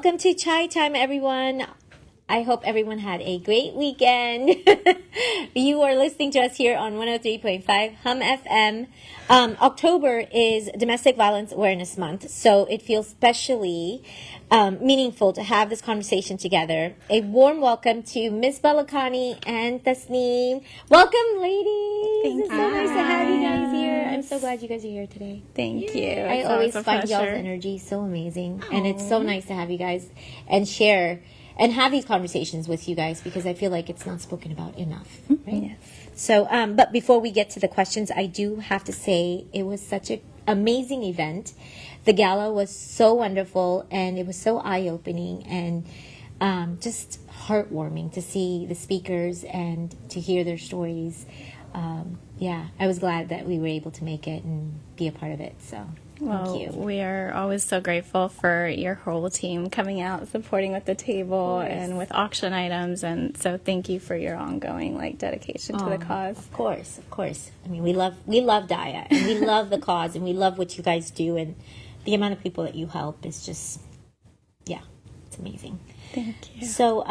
Welcome to Chai Time, everyone. I hope everyone had a great weekend. You are listening to us here on 103.5 Hum FM. October is Domestic Violence Awareness Month, so it feels especially meaningful to have this conversation together. A warm welcome to Misbah, Lakhani, and Tasneem. Welcome, ladies. Thank It's so nice to have you guys here. I'm so glad you guys are here today. Thank you. I always find y'all's energy so amazing, and it's so nice to have you guys and share and have these conversations with you guys, because I feel like it's not spoken about enough, right? Yes. So, but before we get to the questions, I do have to say it was such an amazing event. The gala was so wonderful, and it was so eye-opening and just heartwarming to see the speakers and to hear their stories. Yeah, I was glad that we were able to make it and be a part of it. So, Well, thank you. we are always so grateful for your whole team coming out, supporting with the table and with auction items, and so thank you for your ongoing dedication to the cause. Of course, of course. I mean, we love Daya, and we love the cause, and we love what you guys do, and the amount of people that you help is just, yeah, it's amazing. Thank you. So,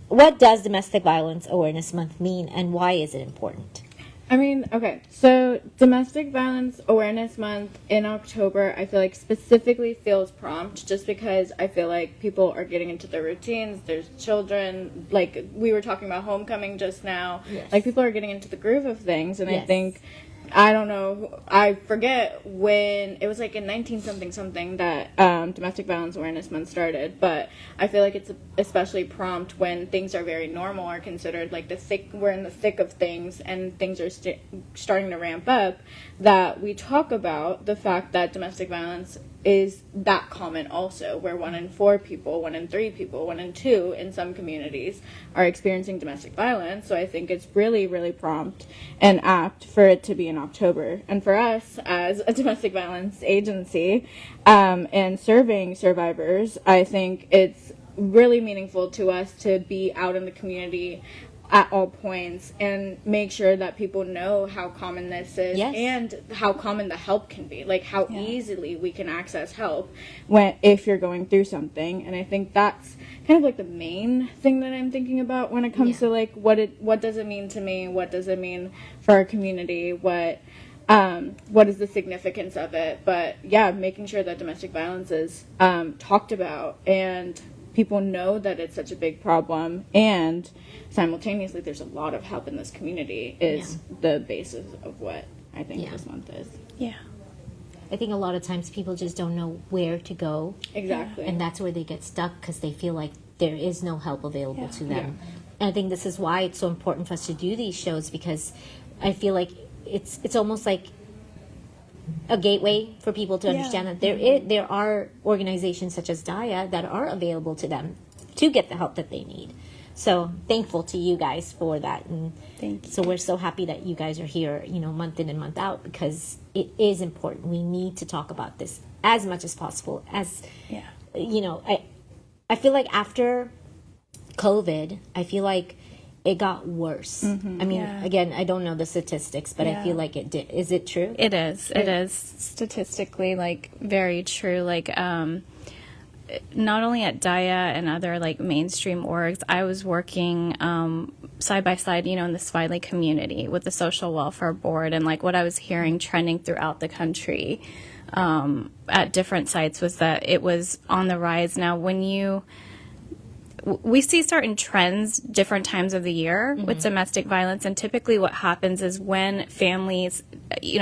what does Domestic Violence Awareness Month mean, and why is it important? I mean, okay, so Domestic Violence Awareness Month in October, I feel like specifically feels prompt just because I feel like people are getting into their routines. There's children, like we were talking about homecoming just now. Yes. Like people are getting into the groove of things, and Yes. I think, I don't know, I forget when, it was like in 19-something that Domestic Violence Awareness Month started, but I feel like it's especially prompt when things are very normal or considered like we're in the thick of things and things are starting to ramp up, that we talk about the fact that domestic violence is that common also, where 1 in 4 people, 1 in 3 people, 1 in 2 in some communities are experiencing domestic violence. So I think it's really, really prompt and apt for it to be in October. And for us as a domestic violence agency and serving survivors, I think it's really meaningful to us to be out in the community at all points and make sure that people know how common this is. Yes. And how common the help can be, like how easily we can access help if you're going through something. And I think that's kind of like the main thing that I'm thinking about when it comes to like what does it mean to me, what does it mean for our community, what is the significance of it. But yeah, making sure that domestic violence is talked about and people know that it's such a big problem, and simultaneously there's a lot of help in this community is the basis of what I think this month is. Yeah. I think a lot of times people just don't know where to go. Exactly. And that's where they get stuck, because they feel like there is no help available to them. And I think this is why it's so important for us to do these shows, because I feel like it's almost like a gateway for people to understand that there are organizations such as Daya that are available to them to get the help that they need. So thankful to you guys for that, and Thank you. so we're so happy that you guys are here, month in and month out, because it is important. We need to talk about this as much as possible. As I feel like after COVID, I feel like it got worse. I mean, again, I don't know the statistics, but I feel like it did. Is it true? It is. It is statistically very true. Not only at Daya and other mainstream orgs, I was working side by side, in the Swiley community with the Social Welfare Board, and what I was hearing trending throughout the country at different sites was that it was on the rise. Now, we see certain trends different times of the year with domestic violence, and typically what happens is when families,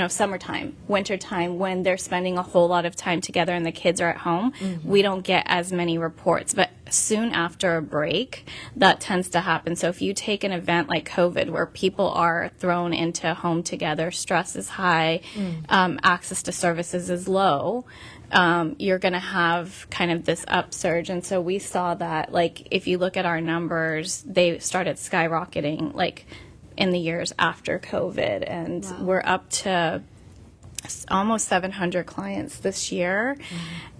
summertime, wintertime, when they're spending a whole lot of time together and the kids are at home, we don't get as many reports. But soon after a break, that tends to happen. So if you take an event like COVID, where people are thrown into a home together, stress is high, access to services is low, you're going to have kind of this upsurge. And so we saw that, if you look at our numbers, they started skyrocketing, in the years after COVID. And we're up to almost 700 clients this year.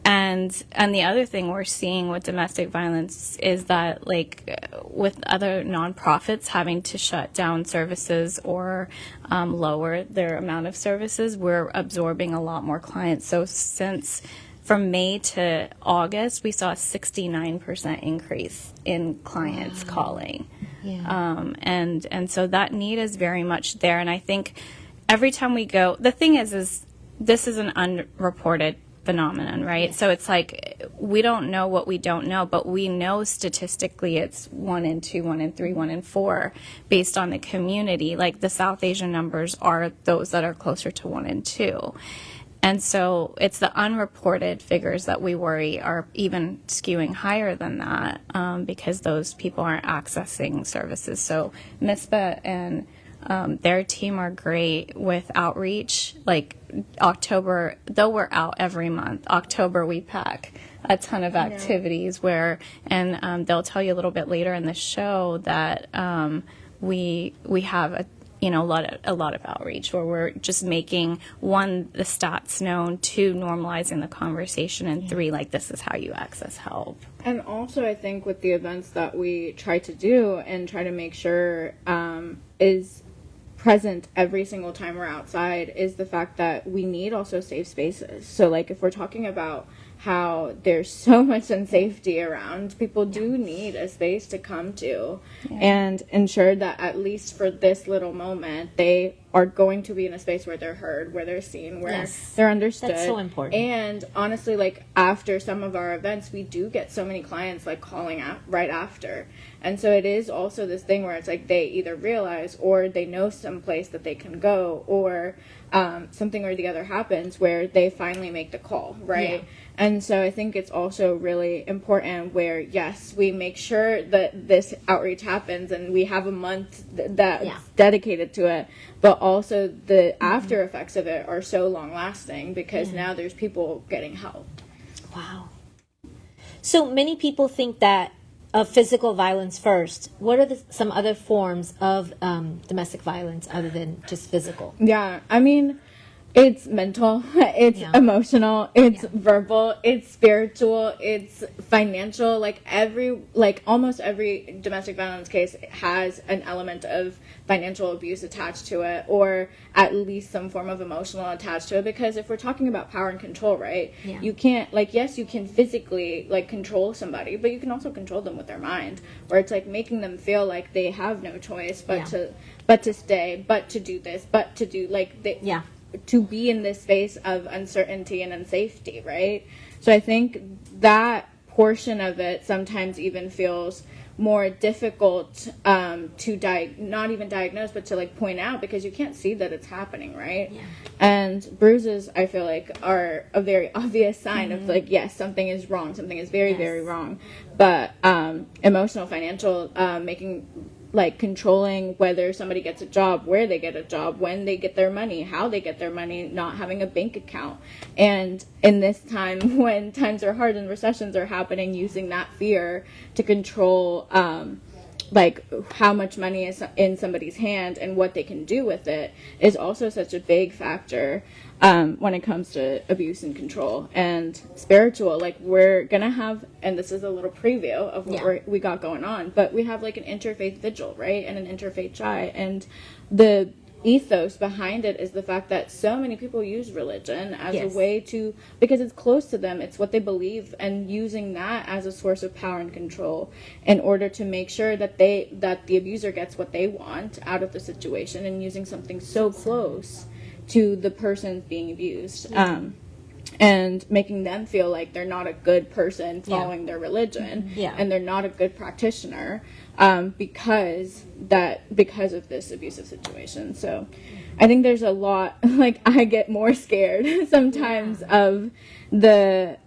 And the other thing we're seeing with domestic violence is that, with other nonprofits having to shut down services or lower their amount of services, we're absorbing a lot more clients. So since from May to August, we saw a 69% increase in clients calling. Yeah. And so that need is very much there. And I think every time we go, the thing is this is an unreported phenomenon, right? So it's like we don't know what we don't know, but we know statistically it's 1 in 2, 1 in 3, 1 in 4 based on the community. Like the South Asian numbers are those that are closer to 1 in 2. And so it's the unreported figures that we worry are even skewing higher than that, because those people aren't accessing services. So Misbah and their team are great with outreach. Like October, though we're out every month, October we pack a ton of activities where, and they'll tell you a little bit later in the show that we have a lot of outreach where we're just making, 1, the stats known, 2, normalizing the conversation, and 3, like, this is how you access help. And also, I think with the events that we try to do and try to make sure is present every single time we're outside is the fact that we need also safe spaces. So, like, if we're talking about how there's so much unsafety around, people do need a space to come to and ensure that at least for this little moment, they are going to be in a space where they're heard, where they're seen, where they're understood. That's so important. And honestly, like after some of our events, we do get so many clients like calling out right after. And so it is also this thing where it's like they either realize or they know some place that they can go, or something or the other happens where they finally make the call, right? Yeah. And so I think it's also really important where, yes, we make sure that this outreach happens and we have a month that's dedicated to it, but also the after effects of it are so long lasting because now there's people getting help. Wow. So many people think that of physical violence first. What are some other forms of domestic violence other than just physical? Yeah, I mean, it's mental, it's emotional, it's verbal, it's spiritual, it's financial. Like almost every domestic violence case has an element of financial abuse attached to it, or at least some form of emotional attached to it. Because if we're talking about power and control, right? Yeah. You can't, like, yes, you can physically like control somebody, but you can also control them with their mind, where it's like making them feel like they have no choice but to stay, but to do this, but to do to be in this space of uncertainty and unsafety, right? So I think that portion of it sometimes even feels more difficult to not even diagnose, but to like point out, because you can't see that it's happening, right? Yeah. And bruises, I feel like, are a very obvious sign of like, yes, something is wrong, something is very, very wrong. But emotional, financial, making, like, controlling whether somebody gets a job, where they get a job, when they get their money, how they get their money, not having a bank account. And in this time when times are hard and recessions are happening, using that fear to control like how much money is in somebody's hand and what they can do with it is also such a big factor when it comes to abuse and control. And spiritual, like, we're gonna have, and this is a little preview of what we got going on, but we have like an interfaith vigil, right, and an interfaith chai, and the ethos behind it is the fact that so many people use religion as a way to, because it's close to them, it's what they believe, and using that as a source of power and control in order to make sure that the abuser gets what they want out of the situation, and using something so close to the person being abused, and making them feel like they're not a good person following their religion, and they're not a good practitioner because of this abusive situation. So I think there's a lot, like, I get more scared sometimes of the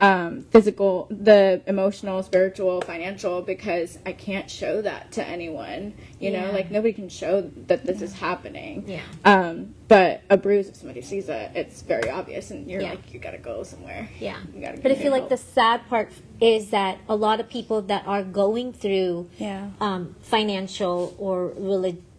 physical, the emotional, spiritual, financial, because I can't show that to anyone, you know, like, nobody can show that this is happening. But a bruise, if somebody sees it, it's very obvious, and you're like, you gotta go somewhere. But I feel like the sad part is that a lot of people that are going through financial or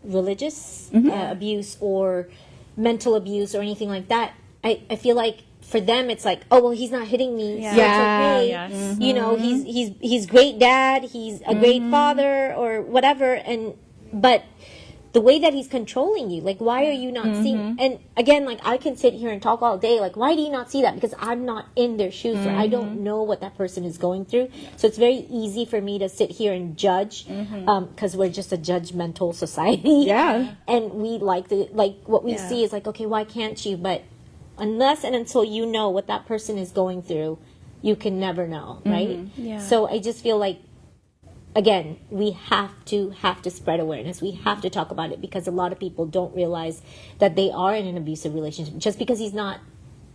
religious abuse or mental abuse or anything like that, I feel like for them it's like, oh well, he's not hitting me, so it's okay. You know, he's great dad, he's a great father or whatever, but the way that he's controlling you. Like, why are you not seeing? And again, like, I can sit here and talk all day. Like, why do you not see that? Because I'm not in their shoes. Or I don't know what that person is going through. So it's very easy for me to sit here and judge, because we're just a judgmental society. Yeah. And we like what we see is like, okay, why can't you? But unless and until you know what that person is going through, you can never know, right? Yeah. So I just feel like, again, we have to spread awareness. We have to talk about it, because a lot of people don't realize that they are in an abusive relationship. Just because he's not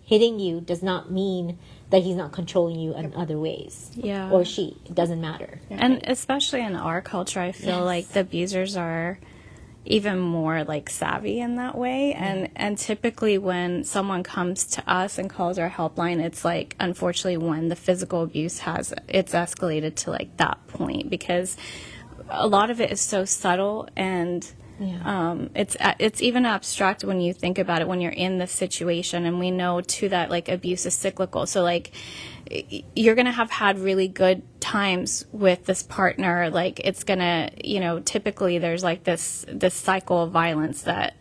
hitting you does not mean that he's not controlling you in other ways. Yeah. Or she. It doesn't matter. And especially in our culture, I feel like the abusers are even more like savvy in that way. And typically when someone comes to us and calls our helpline, it's like, unfortunately, when the physical abuse it's escalated to like that point, because a lot of it is so subtle, and it's even abstract when you think about it when you're in this situation. And we know too that like abuse is cyclical. So like you're going to have had really good times with this partner. Like it's going to, typically there's like this cycle of violence that,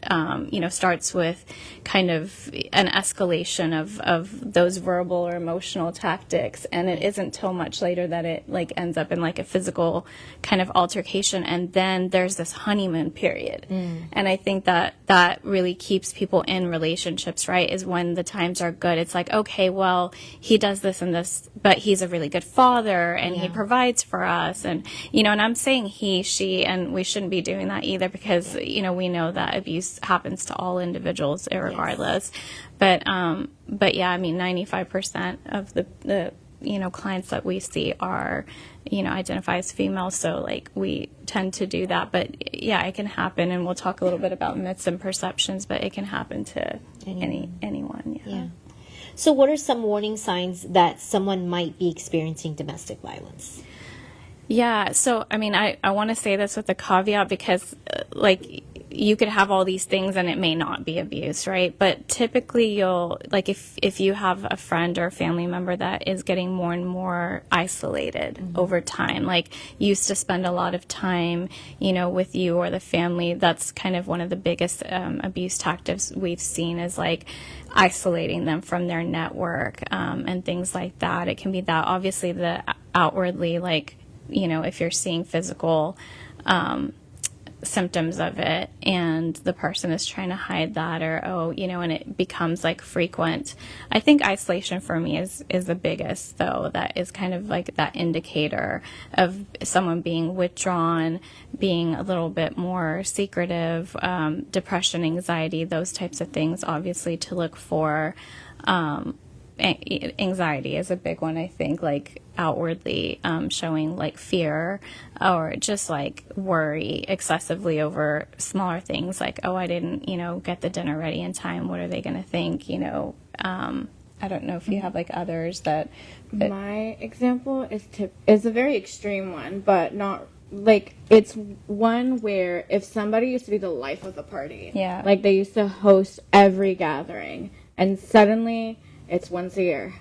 starts with kind of an escalation of those verbal or emotional tactics. And it isn't till much later that it like ends up in like a physical kind of altercation. And then there's this honeymoon period. And I think that really keeps people in relationships, right? Is when the times are good. It's like, okay, well, he does this and this, but he's a really good father and he provides for us. And, and I'm saying he, she, and we shouldn't be doing that either, because, we know that abuse happens to all individuals regardless. But yeah, I mean, 95% of the clients that we see are, identify as female. So like we tend to do that, but yeah, it can happen. And we'll talk a little bit about myths and perceptions, but it can happen to anyone. Yeah. So what are some warning signs that someone might be experiencing domestic violence? Yeah. So, I mean, I want to say this with a caveat, because like you could have all these things and it may not be abuse, right? But typically you'll, like if you have a friend or a family member that is getting more and more isolated over time, like used to spend a lot of time, with you or the family, that's kind of one of the biggest abuse tactics we've seen, is like isolating them from their network and things like that. It can be that, obviously, the outwardly, like, if you're seeing physical symptoms of it and the person is trying to hide that, or and it becomes like frequent. I think isolation for me is the biggest, though. That is kind of like that indicator of someone being withdrawn, being a little bit more secretive, depression, anxiety, those types of things, obviously, to look for. Anxiety is a big one, I think, like outwardly showing like fear or just like worry excessively over smaller things, like, oh, I didn't, get the dinner ready in time. What are they going to think? I don't know if you have like others that. My example is a very extreme one, but not like, it's one where if somebody used to be the life of the party, like they used to host every gathering, and suddenly it's once a year.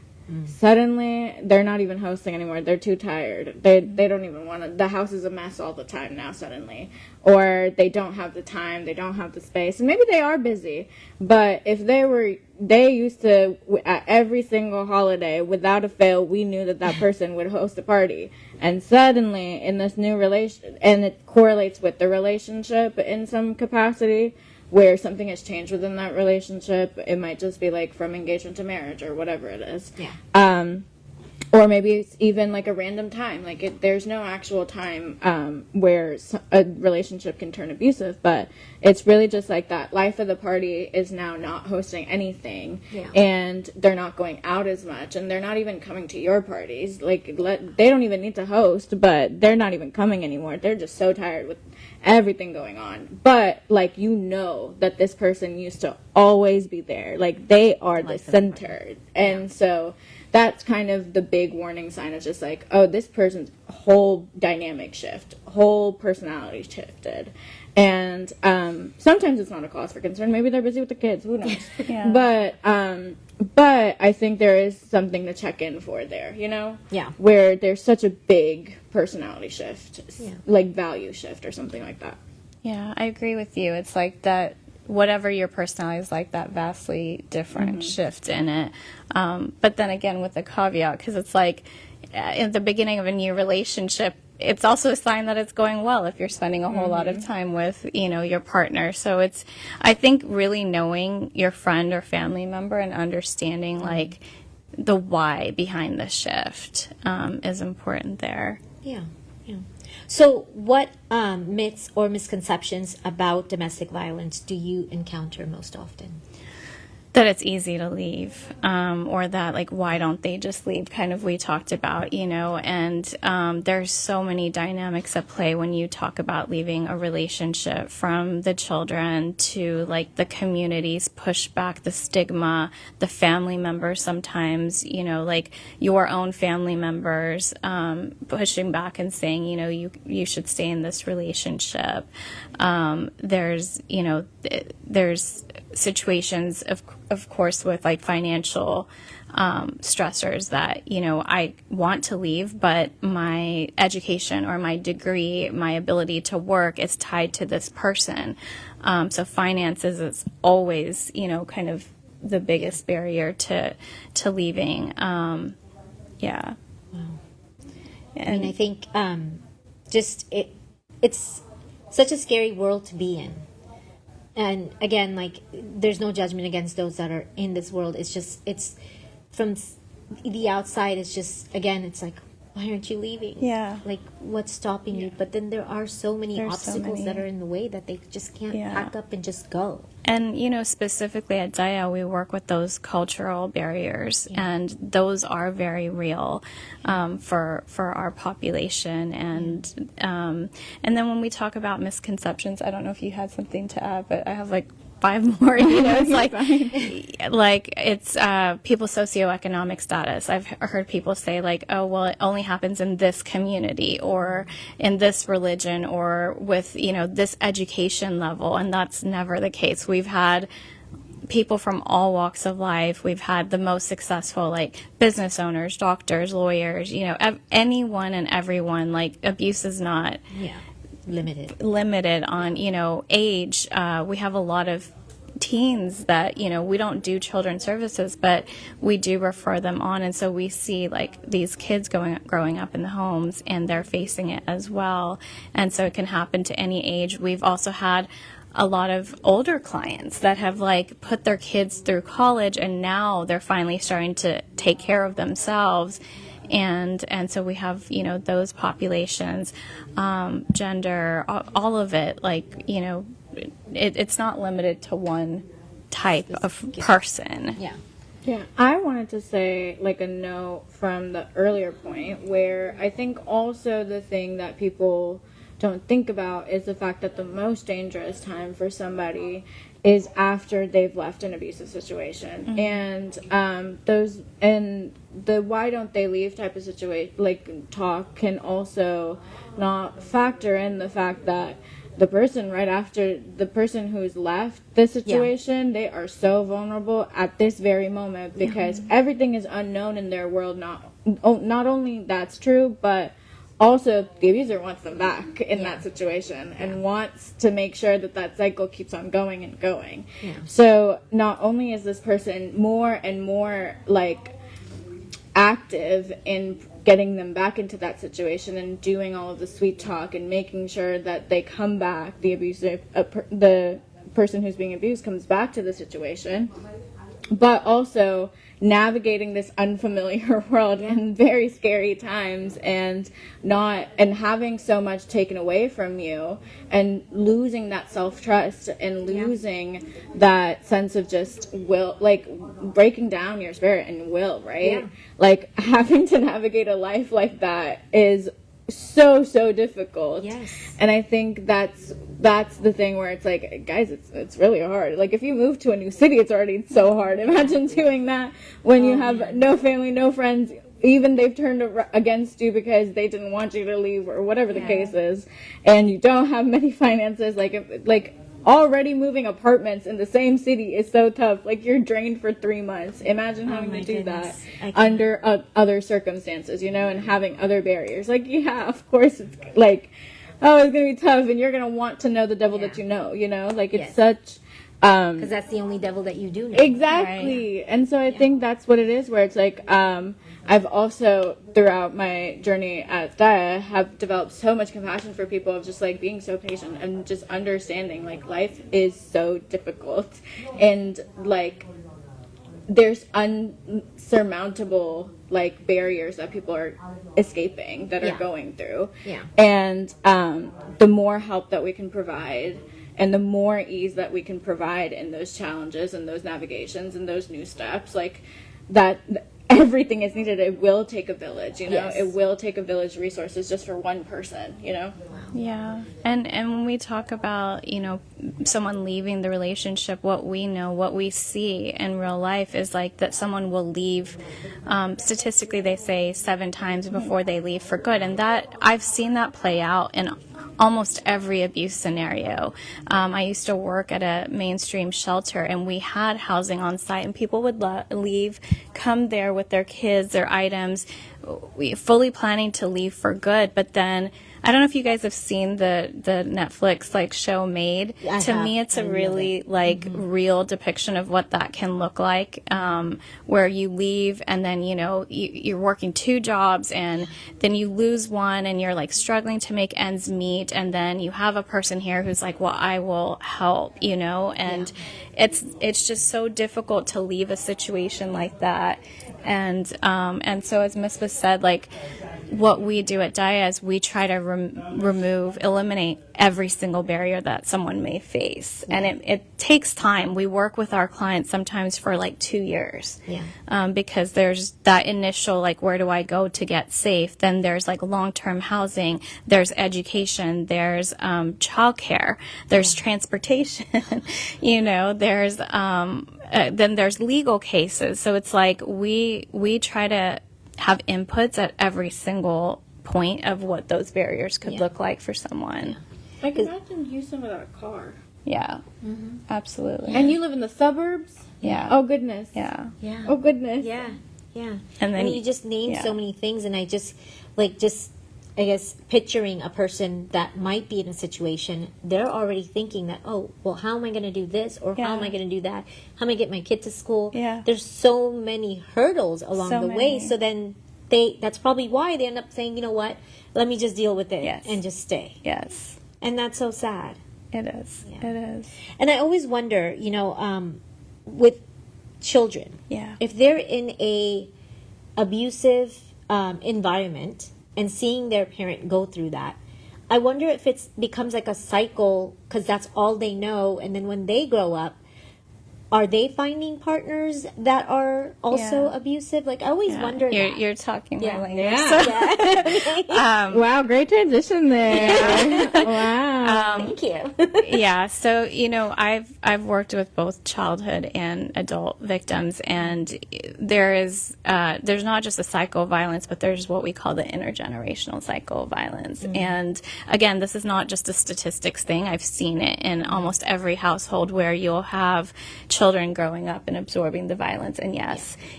Suddenly, they're not even hosting anymore. They're too tired. They don't even want to. The house is a mess all the time now, suddenly. Or they don't have the time. They don't have the space. And maybe they are busy. But if they used to, at every single holiday, without a fail, we knew that person would host a party. And suddenly, in this new relation, and it correlates with the relationship in some capacity, where something has changed within that relationship. It might just be like from engagement to marriage or whatever it is. Yeah. Or maybe it's even like a random time. Like there's no actual time where a relationship can turn abusive, but it's really just like that life of the party is now not hosting anything, and they're not going out as much, and they're not even coming to your parties. Like they don't even need to host, but they're not even coming anymore. They're just so tired with everything going on. But like, that this person used to always be there. Like they are the center. And so that's kind of the big warning sign. It's just like, oh, this person's whole dynamic shift, whole personality shifted. And sometimes it's not a cause for concern. Maybe they're busy with the kids. Who knows? But I think there is something to check in for there, Yeah. Where there's such a big personality shift, like value shift or something like that. Yeah, I agree with you. It's like that, whatever your personality is like, that vastly different shift in it. But then again, with the caveat, because it's like in the beginning of a new relationship, it's also a sign that it's going well if you're spending a whole lot of time with, your partner. So it's, I think, really knowing your friend or family member and understanding like the why behind the shift is important there. Yeah. So what myths or misconceptions about domestic violence do you encounter most often? That it's easy to leave, or that, like, why don't they just leave, kind of we talked about, and there's so many dynamics at play when you talk about leaving a relationship, from the children to, like, the community's pushback, the stigma, the family members sometimes, like your own family members pushing back and saying, you should stay in this relationship. There's situations of course with like financial stressors that I want to leave, but my education or my degree, my ability to work is tied to this person. So finances is always kind of the biggest barrier to leaving. Yeah. Wow. And I think it's such a scary world to be in. And again, like, there's no judgment against those that are in this world. It's from the outside, it's just, again, it's like, why aren't you leaving? Yeah. Like, what's stopping you? But then there are so many obstacles that are in the way that they just can't pack up and just go. And, specifically at Daya, we work with those cultural barriers, and those are very real for our population. And then when we talk about misconceptions, I don't know if you had something to add, but I have like 5 more. It's like it's people's socioeconomic status. I've heard people say like, oh, well, it only happens in this community or in this religion or with this education level, and that's never the case. We've had people from all walks of life. We've had the most successful, like, business owners, doctors, lawyers, anyone and everyone. Like, abuse is not limited on age. We have a lot of teens that we don't do children's services, but we do refer them on, and so we see like these kids growing up in the homes, and they're facing it as well, and so it can happen to any age. We've also had a lot of older clients that have like put their kids through college, and now they're finally starting to take care of themselves. And so we have, those populations, gender, all of it, like, it's not limited to one type of person. Yeah, I wanted to say like a note from the earlier point where I think also the thing that people don't think about is the fact that the most dangerous time for somebody is after they've left an abusive situation. And the why don't they leave type of situation, like, talk can also not factor in the fact that the person right after the person who's left the situation, they are so vulnerable at this very moment because everything is unknown in their world. Not only that's true, but also the abuser wants them back in that situation and wants to make sure that cycle keeps on going and going. So not only is this person more and more like active in getting them back into that situation and doing all of the sweet talk and making sure that they come back, the person who's being abused comes back to the situation, but also navigating this unfamiliar world in very scary times and having so much taken away from you and losing that self-trust and losing that sense of just will, like breaking down your spirit and will, right? Like having to navigate a life like that is so difficult. And I think that's the thing where it's like, guys, it's really hard. Like if you move to a new city, it's already so hard. Imagine doing that when you have no family, no friends, even they've turned against you because they didn't want you to leave or whatever the case is, and you don't have many finances. Like already moving apartments in the same city is so tough. Like you're drained for 3 months. Imagine having to do that under other circumstances, and having other barriers. Like, of course it's like oh, it's gonna be tough, and you're gonna want to know the devil that you know, like it's such. Because that's the only devil that you do know. Exactly. Right? And so I think that's what it is, where it's like, I've also, throughout my journey at Daya, have developed so much compassion for people of just, like, being so patient and just understanding, like, life is so difficult. And, like, there's unsurmountable, like, barriers that people are escaping, that are going through. Yeah. And the more help that we can provide, and the more ease that we can provide in those challenges and those navigations and those new steps, like that, everything is needed. It will take a village, It will take a village resources just for one person, Yeah. And when we talk about, someone leaving the relationship, what we know, what we see in real life is like that someone will leave, statistically they say 7 times before they leave for good. And that, I've seen that play out in almost every abuse scenario. I used to work at a mainstream shelter, and we had housing on site, and people would leave, come there with their kids, their items, fully planning to leave for good. But then, I don't know if you guys have seen the Netflix like show Made. To me, it's a really real depiction of what that can look like, where you leave and then you're working 2 jobs and then you lose one and you're like struggling to make ends meet, and then you have a person here who's like, well, I will help, and it's just so difficult to leave a situation like that. And so as Misbah said, like, what we do at Daya is we try to eliminate every single barrier that someone may face. And it takes time. We work with our clients sometimes for like 2 years. Because there's that initial, like, where do I go to get safe? Then there's like long-term housing, there's education, there's childcare, there's transportation, there's then there's legal cases. So it's like we try to have inputs at every single point of what those barriers could look like for someone. Like, imagine Houston without a car. Yeah, absolutely. And you live in the suburbs? Yeah. Oh, goodness. Yeah. Oh, goodness. Yeah. And then you just named so many things, and I I guess picturing a person that might be in a situation, they're already thinking that, oh, well, how am I going to do this? Or how am I going to do that? How am I get my kid to school? Yeah. There's so many hurdles along the way. So then that's probably why they end up saying, you know what, let me just deal with it and just stay. Yes. And that's so sad. It is. Yeah. It is. And I always wonder, with children, if they're in a abusive environment, and seeing their parent go through that, I wonder if it becomes like a cycle, because that's all they know, and then when they grow up, are they finding partners that are also abusive? Like, I always wonder that. You're talking my language. Wow, great transition there. Wow. Thank you. So, I've worked with both childhood and adult victims, and there's not just a cycle of violence, but there's what we call the intergenerational cycle of violence. And again, this is not just a statistics thing. I've seen it in almost every household where you'll have children growing up and absorbing the violence. And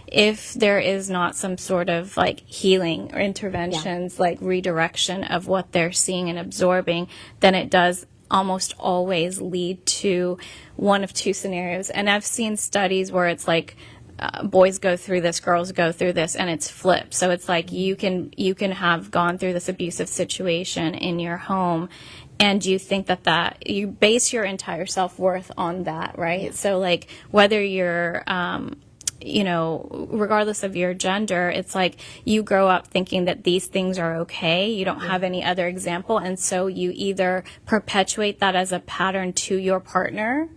if there is not some sort of like healing or interventions, like redirection of what they're seeing and absorbing, then it does almost always lead to one of 2 scenarios. And I've seen studies where it's like boys go through this, girls go through this, and it's flipped. So it's like you can have gone through this abusive situation in your home, and you think that you base your entire self-worth on that, right? So like whether you're regardless of your gender, it's like you grow up thinking that these things are okay. You don't have any other example. And so you either perpetuate that as a pattern to your partner,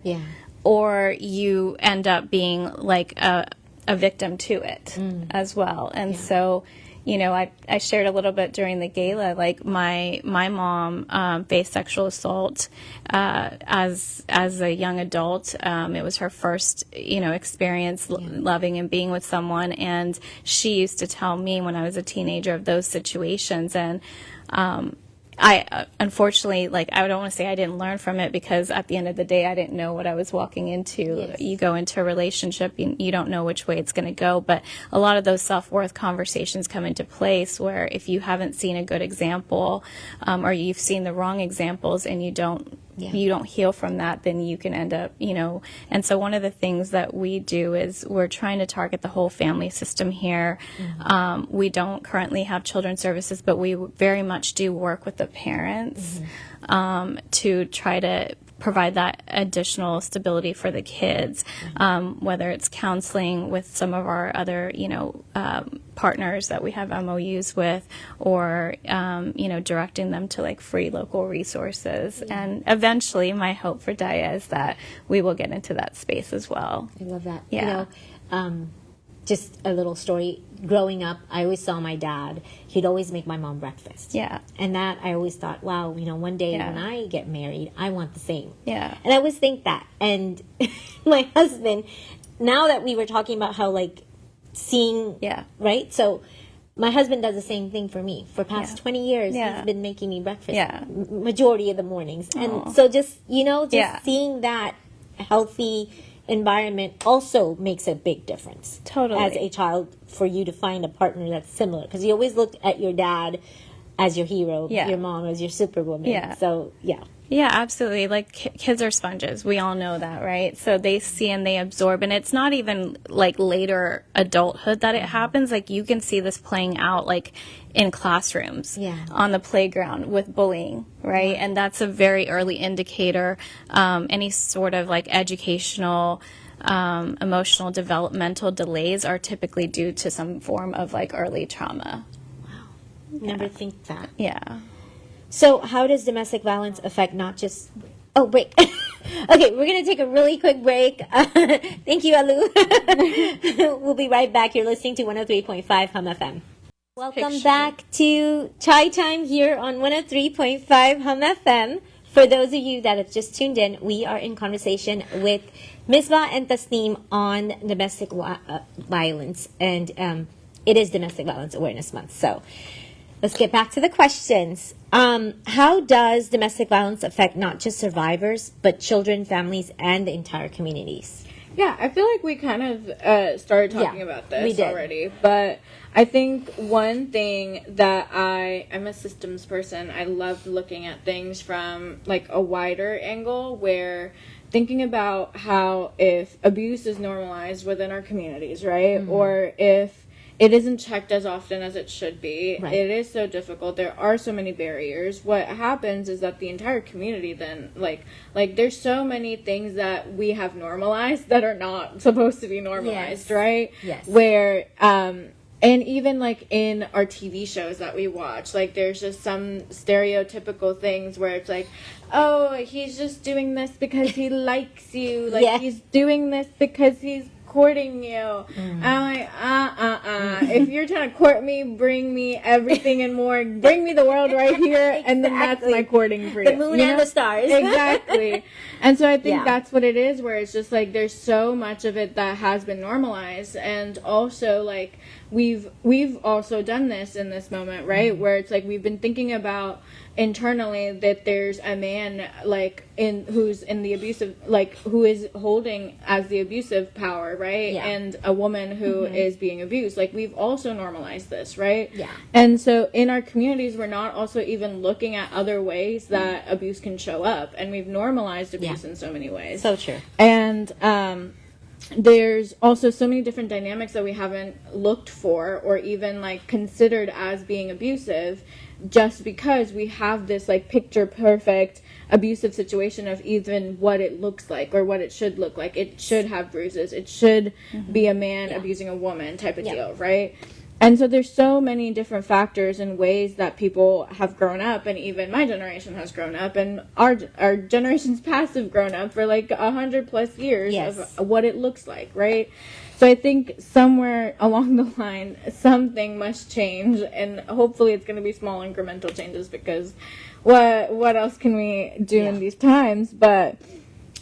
or you end up being like a victim to it as well. And so, I shared a little bit during the gala, like my mom faced sexual assault as a young adult. It was her first, experience loving and being with someone, and she used to tell me when I was a teenager of those situations, and I unfortunately, like, I don't want to say I didn't learn from it, because at the end of the day, I didn't know what I was walking into. Yes. You go into a relationship, you don't know which way it's going to go, but a lot of those self-worth conversations come into place where if you haven't seen a good example, or you've seen the wrong examples and you don't heal from that, then you can end up, and so one of the things that we do is we're trying to target the whole family system here. We don't currently have children's services, but we very much do work with the parents to try to provide that additional stability for the kids, whether it's counseling with some of our other, partners that we have MOUs with, or, directing them to like free local resources. And eventually my hope for Daya is that we will get into that space as well. I love that. Yeah. Just a little story. Growing up, I always saw my dad. He'd always make my mom breakfast. Yeah. And that I always thought, wow, one day Yeah. when I get married, I want the same. Yeah. And I always think that. And my husband, now that we were talking about how like seeing, Yeah. right? So my husband does the same thing for me. For past 20 years, Yeah. he's been making me breakfast. Yeah. Majority of the mornings. Aw. And so just Yeah. seeing that healthy environment also makes a big difference. Totally. As a child, for you to find a partner that's similar. Because you always looked at your dad as your hero, Yeah. your mom as your superwoman. Yeah. So, yeah. Yeah, absolutely. Like kids are sponges. We all know that, right? So they see and they absorb, and it's not even like later adulthood that it happens. Like you can see this playing out like in classrooms, Yeah. on the playground with bullying, right? And that's a very early indicator. Any sort of like educational, emotional, developmental delays are typically due to some form of like early trauma. Never think that. Yeah. So, how does domestic violence affect not just... Oh, wait. Okay, we're going to take a really quick break. Thank you, Alu. We'll be right back. You're listening to 103.5 Hum FM. Welcome back to Chai Time here on 103.5 Hum FM. For those of you that have just tuned in, we are in conversation with Misbah and Tasneem on domestic violence. And it is Domestic Violence Awareness Month. So, let's get back to the questions. How does domestic violence affect not just survivors, but children, families, and the entire communities? Yeah, I feel like we kind of started talking about we this did. already, but I think one thing that I'm a systems person. I love looking at things from like a wider angle, where thinking about how if abuse is normalized within our communities, right? Or if it isn't checked as often as it should be. Right. It is so difficult. There are so many barriers. What happens is that the entire community then, like there's so many things that we have normalized that are not supposed to be normalized, Yes. right? Yes. Where, and even like in our TV shows that we watch, like there's just some stereotypical things where it's like, oh, he's just doing this because he likes you. Like Yeah. he's doing this because he's courting you. I'm like, if you're trying to court me, bring me everything and more. Bring me the world right here, and then that's Exactly. my courting for you. The moon you and know? the stars. Exactly. And so I think Yeah. that's what it is, where it's just like there's so much of it that has been normalized, and also like we've also done this in this moment, right? Where it's like we've been thinking about internally that there's a man who's in the abusive, like who is holding as the abusive power, right? Yeah. And a woman who is being abused. Like we've also normalized this, right? Yeah. And so in our communities, we're not also even looking at other ways that abuse can show up, and we've normalized abuse in so many ways. So true. And there's also so many different dynamics that we haven't looked for or even like considered as being abusive, just because we have this like picture perfect abusive situation of even what it looks like or what it should look like. It should have bruises. It should be a man abusing a woman type of deal, right? And so there's so many different factors and ways that people have grown up, and even my generation has grown up, and our generations past have grown up for like 100+ years of what it looks like, right? So I think somewhere along the line, something must change, and hopefully it's going to be small incremental changes, because what else can we do in these times? But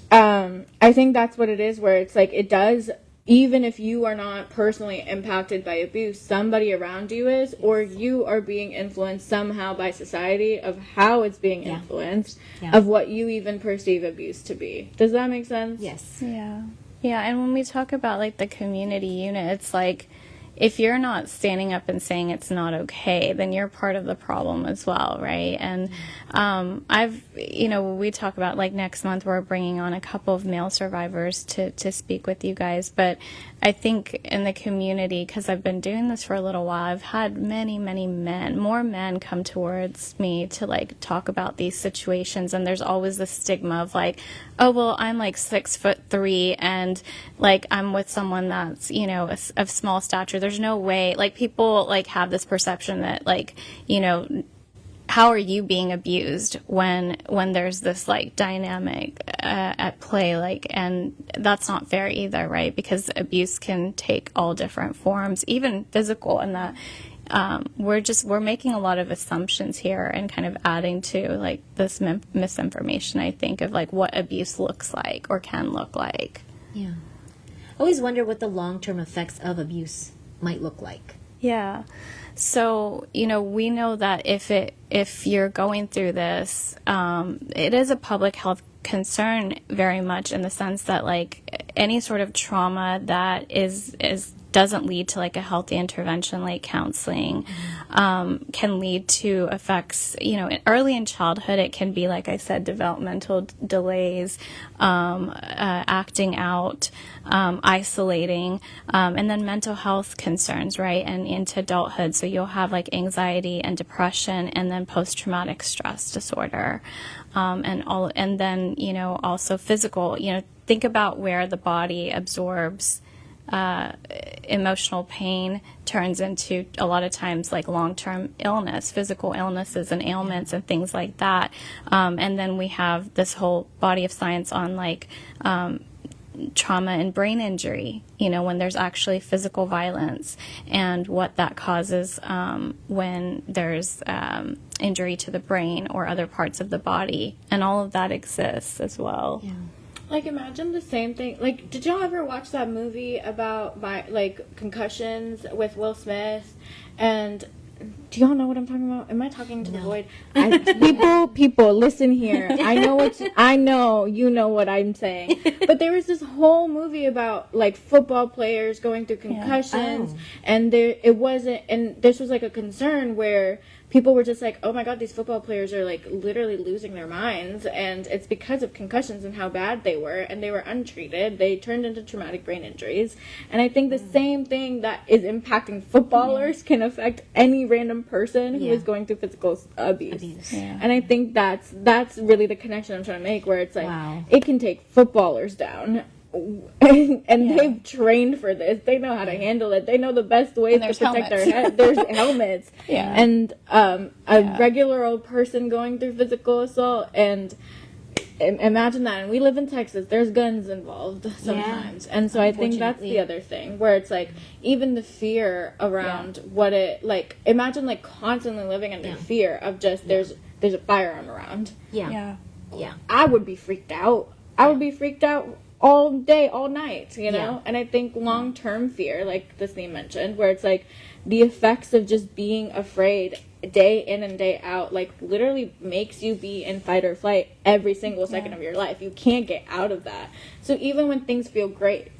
I think that's what it is, where it's like it does even if you are not personally impacted by abuse, somebody around you is, or you are being influenced somehow by society of how it's being influenced, of what you even perceive abuse to be. Does that make sense? Yes. Yeah, and when we talk about like the community unit, it's like if you're not standing up and saying it's not okay, then you're part of the problem as well, right? And we talk about like next month we're bringing on a couple of male survivors to speak with you guys, but I think in the community, because I've been doing this for a little while, I've had many more men come towards me to like talk about these situations, and there's always the stigma of like, oh well, I'm like 6'3" and like I'm with someone that's of small stature. There's no way, like people like have this perception that like how are you being abused when there's this like dynamic at play, like, and that's not fair either, right? Because abuse can take all different forms, even physical, and that we're making a lot of assumptions here and kind of adding to like this misinformation, I think, of like what abuse looks like or can look like. Yeah. I always wonder what the long-term effects of abuse might look like. Yeah. So, we know that if you're going through this, it is a public health concern very much, in the sense that like any sort of trauma that doesn't lead to like a healthy intervention like counseling can lead to effects, early in childhood. It can be, like I said, developmental delays, acting out, isolating, and then mental health concerns, right? And into adulthood. So you'll have like anxiety and depression, and then post-traumatic stress disorder, and then, also physical, think about where the body absorbs emotional pain turns into a lot of times like long-term illness, physical illnesses and ailments and things like that. And then we have this whole body of science on like trauma and brain injury, when there's actually physical violence, and what that causes when there's injury to the brain or other parts of the body. And all of that exists as well. Yeah. Like, imagine the same thing. Like, did y'all ever watch that movie about concussions with Will Smith? And do y'all know what I'm talking about? Am I talking to the void? People, listen here. I know you know what I'm saying. But there was this whole movie about like football players going through concussions, and it wasn't. And this was like a concern where people were just like, oh my god, these football players are like literally losing their minds, and it's because of concussions and how bad they were, and they were untreated. They turned into traumatic brain injuries. And I think the same thing that is impacting footballers can affect any random person who is going through physical abuse. Yeah. And I think that's really the connection I'm trying to make, where it's like it can take footballers down. And they've trained for this. They know how to handle it. They know the best ways to protect their head. There's helmets. And a regular old person going through physical assault, and imagine that. And we live in Texas. There's guns involved sometimes. And so I think that's the other thing, where it's like even the fear around what it, like, imagine like constantly living under fear of just there's a firearm around. Yeah. I would be freaked out. I would be freaked out all day, all night, And I think long-term fear, like Tasneem mentioned, where it's like the effects of just being afraid day in and day out, like literally makes you be in fight or flight every single second of your life. You can't get out of that. So even when things feel great,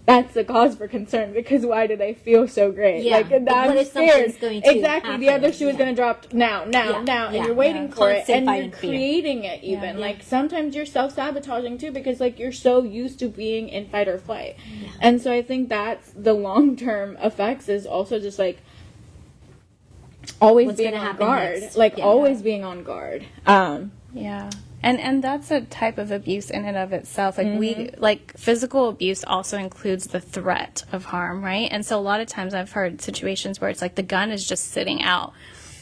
that's a cause for concern, because why do they feel so great? Yeah. Like, I'm what if scared. something's going to Exactly. happen? The other shoe is going to drop now, and you're waiting for it, Constant and fight you're and fear. creating it even. Like, sometimes you're self-sabotaging too, because like you're so used to being in fight or flight. And so I think that's the long-term effects, is also just like always being on guard. Next? Like always being on guard. And that's a type of abuse in and of itself. Like physical abuse also includes the threat of harm, right? And so a lot of times I've heard situations where it's like the gun is just sitting out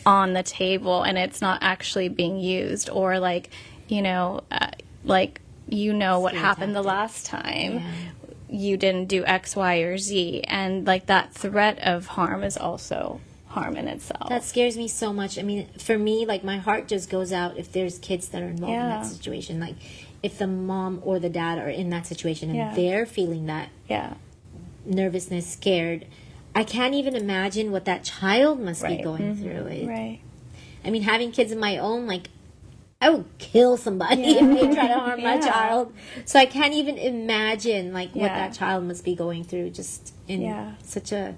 on the table and it's not actually being used, or like, what happened the last time. You didn't do X, Y, or Z. And like that threat of harm is also harm in itself. That scares me so much. I mean, for me, like, my heart just goes out if there's kids that are involved in that situation. Like, if the mom or the dad are in that situation and they're feeling that, nervousness, scared. I can't even imagine what that child must be Right. going through. Right. I mean, having kids of my own, like, I would kill somebody if they try to harm my child. So I can't even imagine, like, what that child must be going through just in such a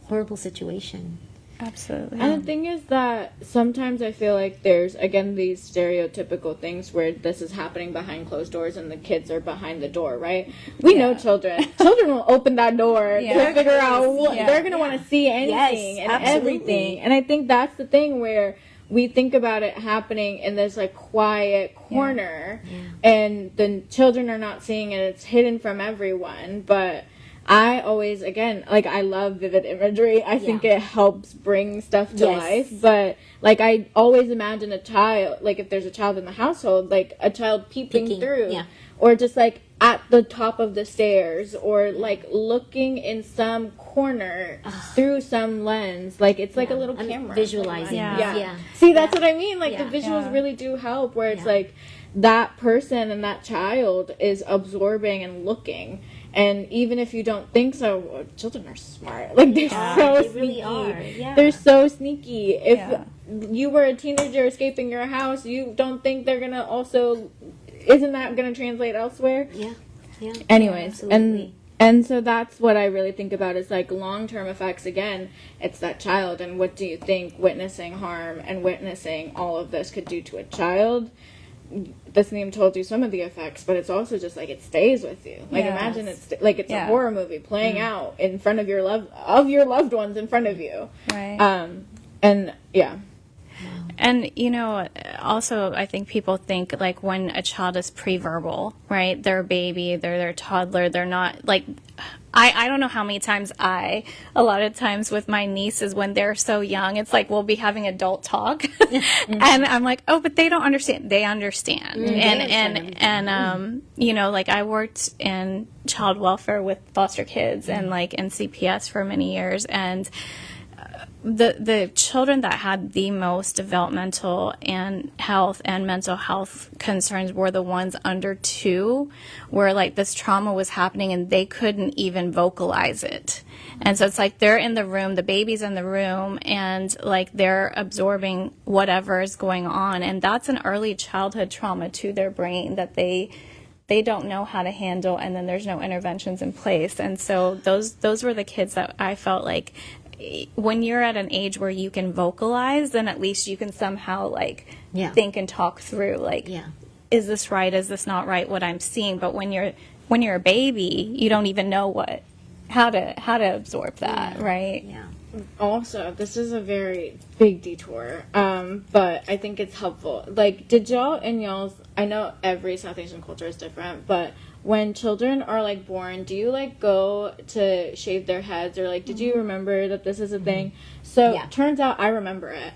horrible situation. Absolutely. And the thing is that sometimes I feel like there's, again, these stereotypical things where this is happening behind closed doors and the kids are behind the door, right? We know children. Children will open that door to figure out what they're going to want to see anything and everything. And I think that's the thing where we think about it happening in this, like, quiet corner and the children are not seeing it. It's hidden from everyone. But I always, again, like, I love vivid imagery. I think it helps bring stuff to life. But, like, I always imagine a child, like, if there's a child in the household, like, a child peeping through. Yeah. Or just, like, at the top of the stairs. Or, like, looking in some corner through some lens. Like, it's like a little camera. Visualizing. Yeah. See, that's what I mean. Like, the visuals really do help. Where it's, like, that person and that child is absorbing and looking. And even if you don't think so, children are smart. Like, they're so they sneaky. really are. Yeah. They're so sneaky. If you were a teenager escaping your house, you don't think they're going to also... Isn't that going to translate elsewhere? Yeah. Anyways, Absolutely. and so that's what I really think about is, like, long-term effects. Again, it's that child. And what do you think witnessing harm and witnessing all of this could do to a child? Tasneem told you some of the effects, but it's also just like it stays with you. Like, imagine it's like it's a horror movie playing out in front of your loved ones in front of you. Right. And And, you know, also I think people think, like, when a child is pre-verbal, right? They're a baby, they're a toddler, they're not, like, I don't know how many times a lot of times with my nieces when they're so young, it's like we'll be having adult talk. And I'm like, oh, but they don't understand. They understand. And you know, like, I worked in child welfare with foster kids and, like, in CPS for many years. And the children that had the most developmental and health and mental health concerns were the ones under 2, where, like, this trauma was happening and they couldn't even vocalize it. And so it's like they're in the room, the baby's in the room, and, like, they're absorbing whatever is going on. And that's an early childhood trauma to their brain that they don't know how to handle, and then there's no interventions in place. And so those were the kids that I felt like, when you're at an age where you can vocalize, then at least you can somehow, like, think and talk through, like, is this right? Is this not right? What I'm seeing. But when you're a baby, you don't even know how to absorb that, right? Yeah. also, this is a very big detour, but I think it's helpful. Like, did y'all in y'all's, I know every South Asian culture is different, but when children are, like, born, do you, like, go to shave their heads, or, like, did you remember that this is a thing? So, turns out I remember it.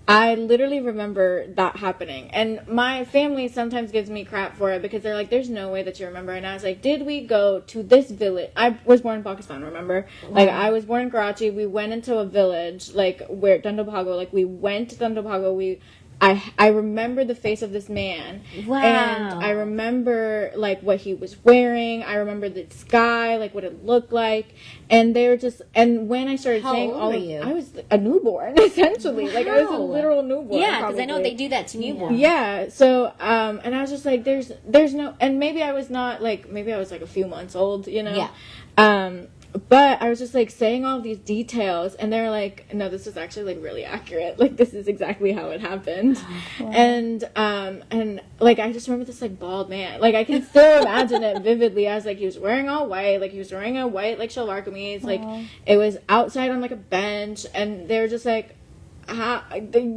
I literally remember that happening. And my family sometimes gives me crap for it because they're like, there's no way that you remember. And I was like, did we go to this village? I was born in Pakistan, remember? Wow. Like, I was born in Karachi. We went into a village, like, where Dandapago, like, we went to Dandapago. I remember the face of this man. Wow. And I remember, like, what he was wearing. I remember the sky, like, what it looked like. And they were just, and when I started saying all of you? I was a newborn, essentially. Wow. Like, I was a literal newborn. Yeah, because I know they do that to newborns. Yeah. So, and I was just like, there's no, and maybe I was not, like, maybe I was, like, a few months old, you know? Yeah. But I was just, like, saying all these details, and they were like, no, this is actually, like, really accurate. Like, this is exactly how it happened. Wow. And, like, I just remember this, like, bald man. Like, I can still imagine it vividly. I was like, he was wearing all white. Like, he was wearing a white, like, shalwar kameez. Like, it was outside on, like, a bench, and they were just, like,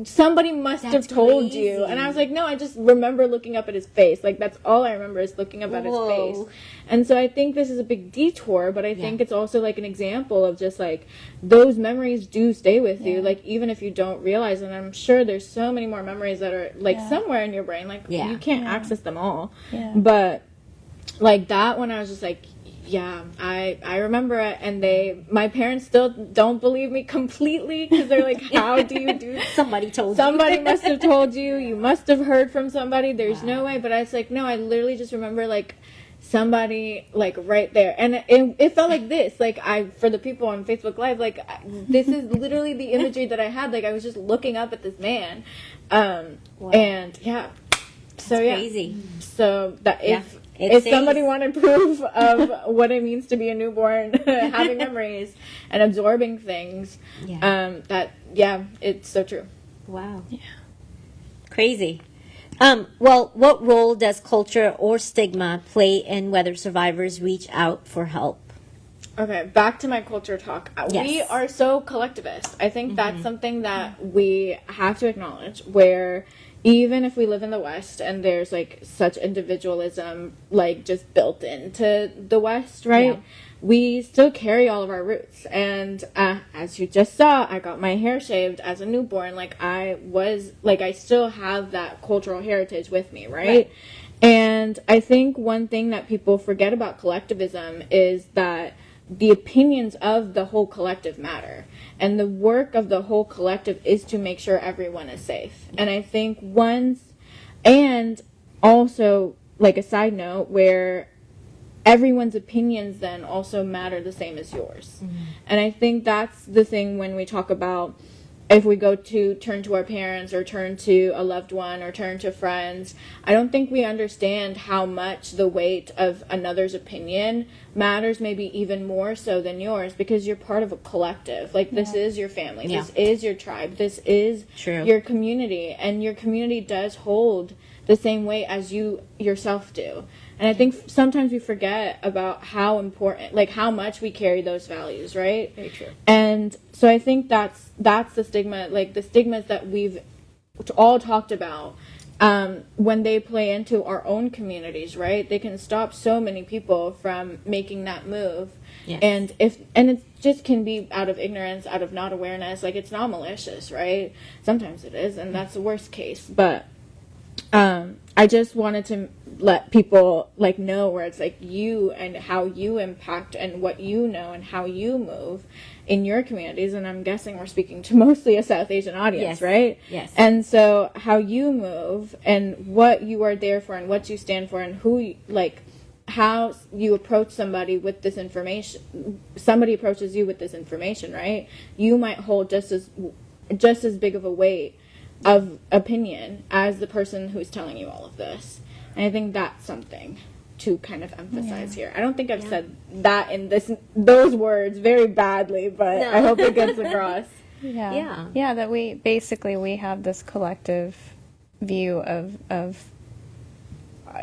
somebody must have told crazy. You. And I was like, no, I just remember looking up at his face. Like, that's all I remember is looking up at his face. And so I think this is a big detour, but I think it's also, like, an example of just, like, those memories do stay with you, like, even if you don't realize. And I'm sure there's so many more memories that are, like, somewhere in your brain. Like, you can't access them all. But, like, that one, I was just like, yeah, I remember it, and my parents still don't believe me completely, because they're like, how do you do that? Somebody must have told you, you must have heard from somebody, there's no way. But I was like, no, I literally just remember, like, somebody like right there, and it felt like this, like for the people on Facebook Live, like this is literally the imagery that I had, like I was just looking up at this man, Wow. and yeah, so yeah, Crazy. So that It's if safe. somebody wanted proof of what it means to be a newborn, having memories and absorbing things, it's so true. Wow. Yeah. Crazy. Well, what role does culture or stigma play in whether survivors reach out for help? Okay, back to my culture talk. Yes. We are so collectivist. I think that's something that we have to acknowledge, where even if we live in the West and there's like such individualism like just built into the West, right? Yeah. We still carry all of our roots. And as you just saw, I got my hair shaved as a newborn. Like I still have that cultural heritage with me, right? And I think one thing that people forget about collectivism is that the opinions of the whole collective matter. And the work of the whole collective is to make sure everyone is safe. And I think and also, like a side note, where everyone's opinions then also matter the same as yours. Mm-hmm. And I think that's the thing when we talk about if we go to turn to our parents or turn to a loved one or turn to friends, I don't think we understand how much the weight of another's opinion matters, maybe even more so than yours, because you're part of a collective. Like, this is your family. Yeah. This is your tribe. This is your community. And your community does hold the same weight as you yourself do. And I think sometimes we forget about how important, like how much we carry those values, right? Very true. And so I think that's the stigma, like the stigmas that we've all talked about, when they play into our own communities, right? They can stop so many people from making that move. Yes. And it just can be out of ignorance, out of not awareness. Like, it's not malicious, right? Sometimes it is, and that's the worst case. But I just wanted to let people like know where it's like you and how you impact and what you know and how you move in your communities. And I'm guessing we're speaking to mostly a South Asian audience, right? Yes. And so how you move and what you are there for and what you stand for and who, like, how you approach somebody with this information. Somebody approaches you with this information, right? You might hold just as big of a weight of opinion as the person who's telling you all of this. And I think that's something to kind of emphasize here. I don't think I've said that in those words very badly, but I hope it gets across. That we have this collective view of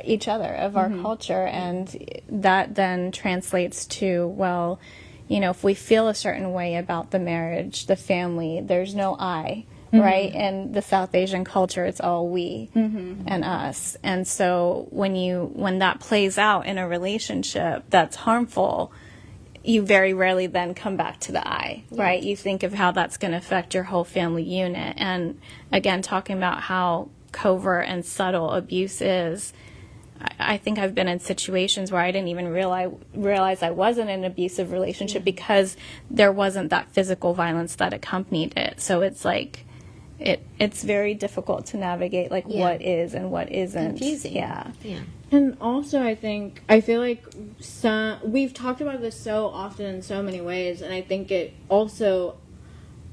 each other, of our culture, and that then translates to, well, you know, if we feel a certain way about the marriage, the family, there's no I. Right? In the South Asian culture, it's all we and us. And so when that plays out in a relationship that's harmful, you very rarely then come back to the I, right? You think of how that's going to affect your whole family unit. And again, talking about how covert and subtle abuse is, I think I've been in situations where I didn't even realize I was in an abusive relationship because there wasn't that physical violence that accompanied it. So it's like, it's very difficult to navigate, like, what is and what isn't. Confusing. Yeah. And also, I feel like we've talked about this so often in so many ways, and I think it also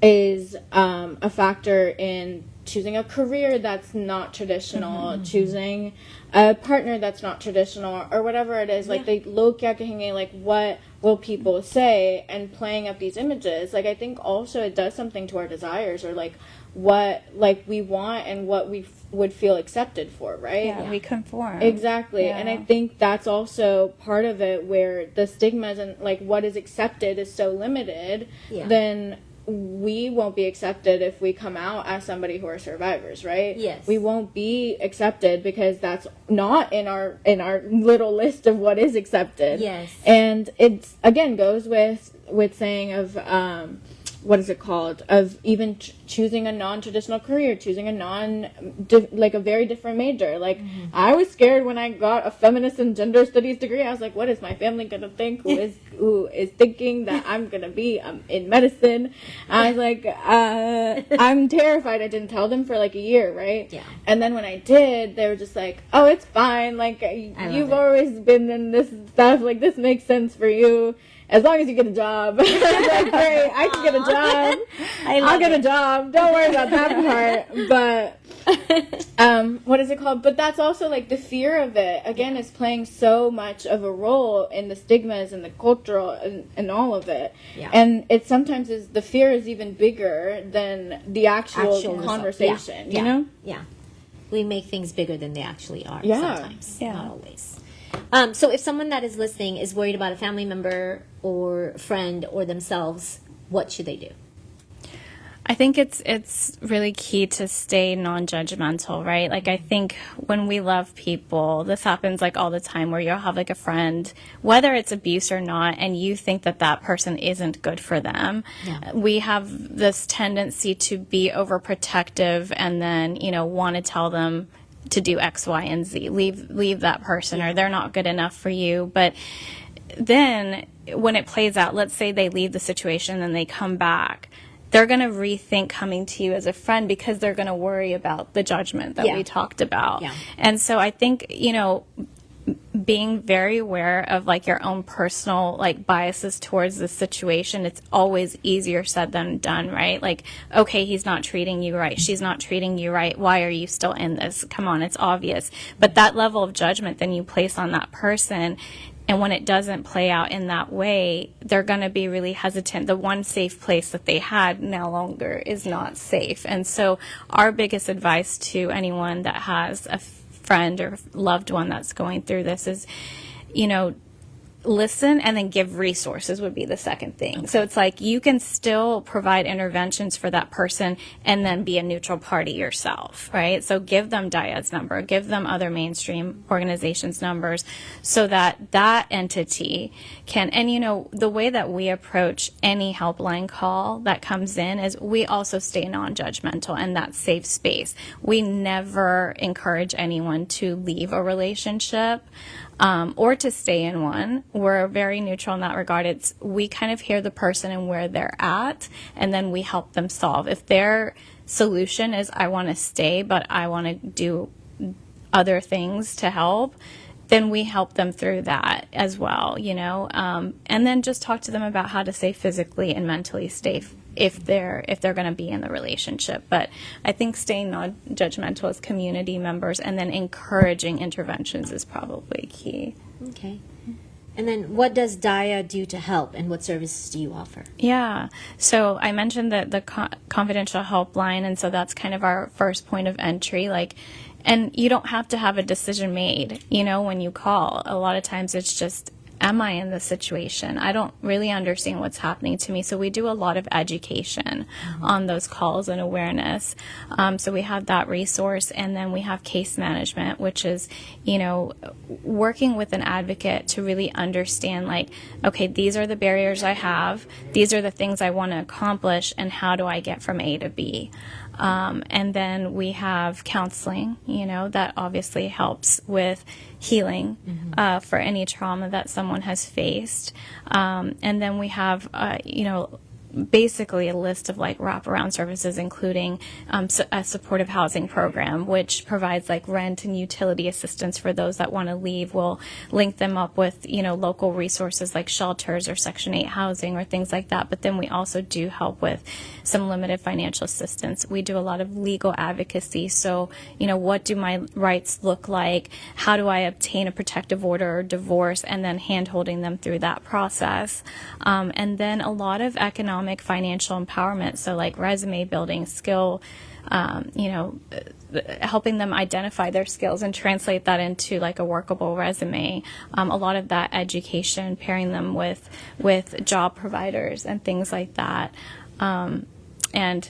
is a factor in choosing a career that's not traditional, choosing a partner that's not traditional, or whatever it is. Like, they look at like, what will people say, and playing up these images. Like, I think also it does something to our desires, or like what we want and what we would feel accepted for, right? We conform. Exactly. And I think that's also part of it, where the stigmas and like what is accepted is so limited, then we won't be accepted if we come out as somebody who are survivors, right? Yes. We won't be accepted because that's not in our little list of what is accepted. Yes. And it's, again, goes with saying of what is it called, of even choosing a non-traditional career, choosing a very different major. Like, I was scared when I got a feminist and gender studies degree. I was like, what is my family gonna think? Who is thinking that I'm gonna be in medicine? I was like, I'm terrified. I didn't tell them for like a year, right? Yeah. And then when I did, they were just like, oh, it's fine. Like, you've always been in this stuff. Like, this makes sense for you. As long as you get a job. Like, great, I can get a job. I'll get a job. Don't worry about that part. But, what is it called? But that's also, like, the fear of it, again, is playing so much of a role in the stigmas and the cultural and all of it. Yeah. And it sometimes is, the fear is even bigger than the actual conversation, you know? Yeah. We make things bigger than they actually are sometimes. Yeah. Not always. So if someone that is listening is worried about a family member or friend or themselves, what should they do? I think it's really key to stay non-judgmental, right? Like, I think when we love people, this happens like all the time where you'll have like a friend, whether it's abuse or not, and you think that that person isn't good for them. Yeah. We have this tendency to be overprotective and then, want to tell them to do X, Y, and Z. Leave that person, or they're not good enough for you. But then when it plays out, let's say they leave the situation and they come back, they're going to rethink coming to you as a friend because they're going to worry about the judgment that we talked about. Yeah. And so I think, being very aware of like your own personal like biases towards the situation, it's always easier said than done, right? Like, okay, he's not treating you right, she's not treating you right, why are you still in this? Come on, it's obvious. But that level of judgment then you place on that person, and when it doesn't play out in that way, they're going to be really hesitant. The one safe place that they had no longer is not safe. And so our biggest advice to anyone that has a friend or loved one that's going through this is, listen and then give resources would be the second thing. Okay. So it's like you can still provide interventions for that person and then be a neutral party yourself, right? So give them Daya's number, give them other mainstream organizations' numbers so that that entity can, and the way that we approach any helpline call that comes in is we also stay non-judgmental and that safe space. We never encourage anyone to leave a relationship. Or to stay in one. We're very neutral in that regard. We kind of hear the person and where they're at, and then we help them solve. If their solution is, I want to stay, but I want to do other things to help, then we help them through that as well, and then just talk to them about how to stay physically and mentally safe if they're going to be in the relationship. But I think staying non-judgmental as community members and then encouraging interventions is probably key. Okay. And then what does Daya do to help, and what services do you offer? Yeah. So I mentioned that the confidential helpline, and so that's kind of our first point of entry. And you don't have to have a decision made, when you call. A lot of times it's just, am I in this situation? I don't really understand what's happening to me. So we do a lot of education on those calls and awareness. So we have that resource, and then we have case management, which is, working with an advocate to really understand, okay, these are the barriers I have, these are the things I want to accomplish, and how do I get from A to B? And then we have counseling, that obviously helps with healing for any trauma that someone has faced. And then we have, basically a list of wraparound services, including a supportive housing program, which provides rent and utility assistance for those that want to leave. We'll link them up with, local resources like shelters or Section 8 housing or things like that. But then we also do help with some limited financial assistance. We do a lot of legal advocacy. So, what do my rights look like? How do I obtain a protective order or divorce? And then hand-holding them through that process. And then a lot of economic financial empowerment, so resume building, skill, helping them identify their skills and translate that into a workable resume. A lot of that education, pairing them with job providers and things like that. And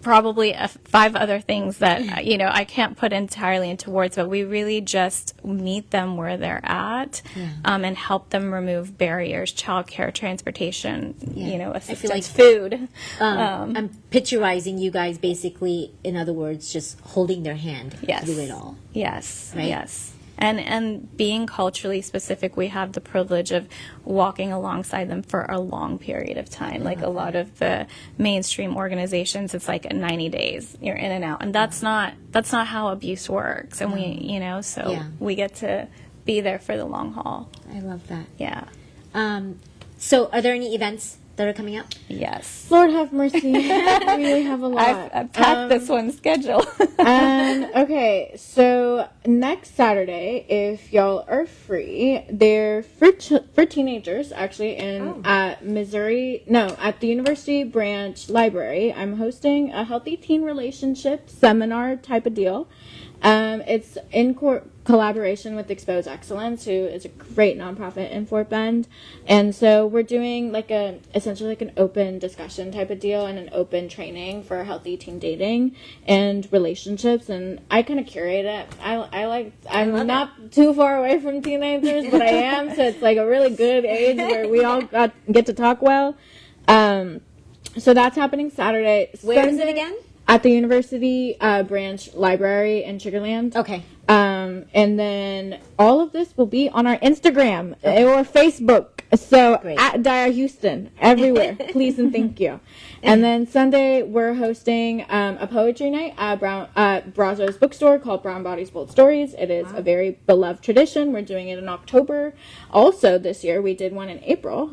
probably 5 other things that, you know, I can't put entirely into words, but we really just meet them where they're at, and help them remove barriers, childcare, transportation, you know, assistance, food. I'm picturizing you guys basically, in other words, just holding their hand through it all. Yes, Right? yes. And being culturally specific, we have the privilege of walking alongside them for a long period of time. Like a lot of the mainstream organizations, it's like 90 days, you're in and out. And that's not how abuse works. And we, you know, so we get to be there for the long haul. I love that. Yeah. So are there any events that are coming up? Yes. Lord have mercy. We really have a lot. I've packed this one's schedule. Okay, so next Saturday, if y'all are free, they're for teenagers, actually, at the University Branch Library. I'm hosting a healthy teen relationship seminar type of deal. It's in collaboration with Expose Excellence, who is a great nonprofit in Fort Bend. And so we're doing essentially like an open discussion type of deal and an open training for healthy teen dating and relationships. And I kind of curate it. I'm not too far away from teenagers, but I am. So it's like a really good age where we all get to talk well. So that's happening Saturday. Where is it again? At the University Branch Library in Sugarland. Okay. And then all of this will be on our Instagram or Facebook. So at Daya Houston, everywhere. Please and thank you. And then Sunday, we're hosting a poetry night at Brazos bookstore called Brown Bodies, Bold Stories. It is a very beloved tradition. We're doing it in October. Also, this year, we did one in April,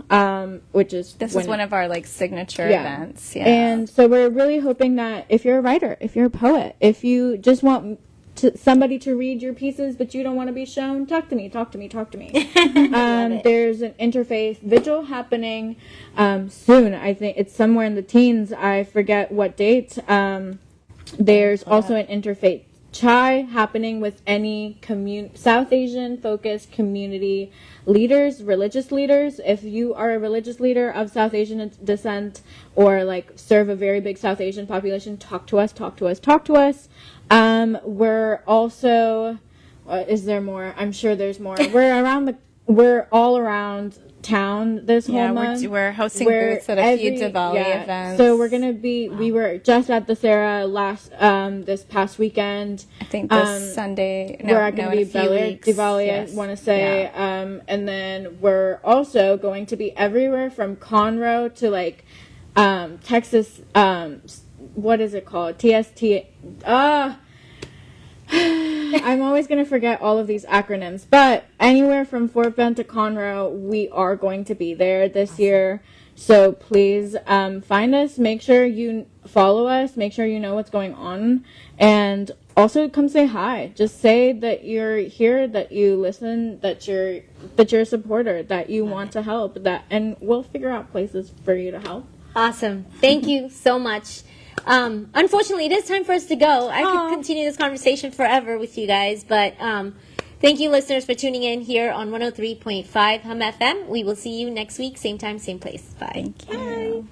which is... This is one of our, like, signature events. Yeah. And so we're really hoping that if you're a writer, if you're a poet, if you just want somebody to read your pieces but you don't want to be shown, talk to me. There's an interfaith vigil happening soon. I think it's somewhere in the teens. I forget what date. There's also an interfaith chai happening with any South Asian focused community leaders, religious leaders. If you are a religious leader of South Asian descent or like serve a very big South Asian population, talk to us. We're also, is there more? I'm sure there's more. We're all around town this whole month. We're hosting booths at a few Diwali events. So we're gonna be. We were just at the Sarah this past weekend. I think this Sunday. We're going to be Diwali. Yes. I want to say, and then we're also going to be everywhere from Conroe to like Texas. What is it called? TST. I'm always going to forget all of these acronyms, but anywhere from Fort Bend to Conroe, we are going to be there this year. So please find us, make sure you follow us, make sure you know what's going on, and also come say hi. Just say that you're here, that you listen, that you're a supporter, that you want to help, and we'll figure out places for you to help. Awesome. Thank you so much. Unfortunately, it is time for us to go. I could continue this conversation forever with you guys, but thank you, listeners, for tuning in here on 103.5 Hum FM. We will see you next week, same time, same place. Bye. Thank you. Bye.